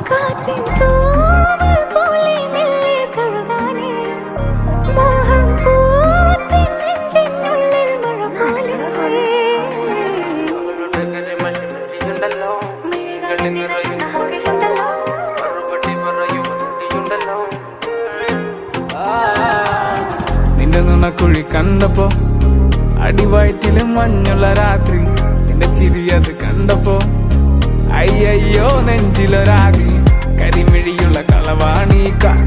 കാറ്റിൻ തൂവൽ പോലെ മെല്ലെ തഴുകാനേ മോഹം പൂത്തിൻ നെഞ്ചിനുള്ളിൽ മഴ പോലെ നിന്റെ നുണക്കുഴി കണ്ടപ്പോ അടിവയറ്റില് മഞ്ഞുള്ള രാത്രി നിന്റെ ചിരി അത് കണ്ടപ്പോ അയ്യോ നെഞ്ചിലൊരാകി കരിമിഴിയുള്ള കളവാണി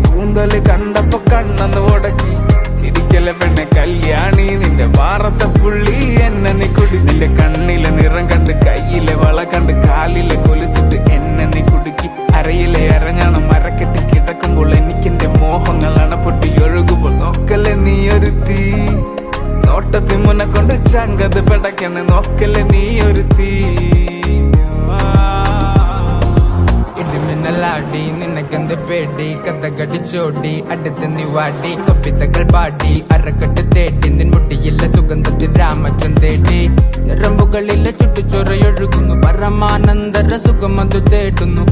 കൂന്തല് കണ്ടപ്പോ കണ്ണന്ന് ഉടക്കി ചിരിക്കല പെണ്ണെ കല്യാണി നിന്റെ മാറത്തെ പുള്ളി എന്നെ നീ കുടി നിന്റെ കണ്ണിലെ നിറം കണ്ട് കയ്യിലെ വള കണ്ട് കാലിലെ കൊലുസിട്ട് എന്നെ നീ കുടുക്കി അരയിലെ അരഞ്ഞാണ് മരക്കെട്ടി കിടക്കുമ്പോൾ എനിക്കെന്റെ മോഹങ്ങൾ അണപ്പൊട്ടി ഒഴുകുമ്പോൾ നോക്കല്ലേ നീ ഒരു തീ നോട്ടത്തി മുന്നെ കൊണ്ട് ചങ്കത് പെടക്കണ് നോക്കല്ലേ നീ ഒരു തീ ഇടിമിന്നലാടി നിനക്കെന്ത് പേടി കഥകടിച്ചോടി അടുത്ത് നീ വാടി കവിതകൾ പാടി അരക്കെട്ട് തേടി നിൻ മുട്ടിയില്ല സുഗന്ധത്തിൽ രാമച്ചൻ തേടി ഞരമ്പുകളിലെ ചുട്ടുചൊറയൊഴുകുന്നു പരമാനന്ദര സുഖമതു തേടുന്നു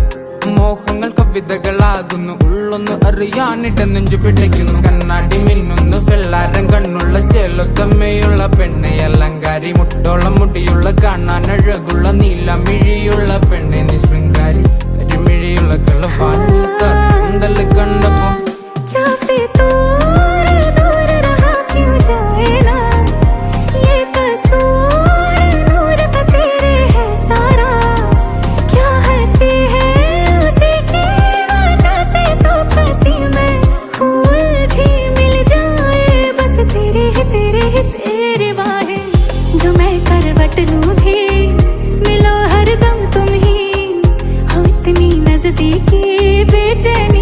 മോഹങ്ങൾ കവിതകളാകുന്നു ഉള്ളൊന്ന് അറിയാനിട നെഞ്ചു പിടിക്കുന്നു കണ്ണാടി മിന്നുന്നു വെള്ളാരം കണ്ണുള്ള ചേലൊത്തമ്മയുള്ള പെണ്ണെ അലങ്കാരി മുട്ടോളം മുടിയുള്ള കാണാൻ അഴകുള്ള നീലമിഴിയുള്ള പെണ്ണെ നീ ശൃംഗാരി കരിമിഴിയുള്ള കളവാണി കണ്ടല് കണ്ടപ്പോ जो मैं करवट लूं भी मिलो हरदम तुम ही हो इतनी नजदीकी बेचैनी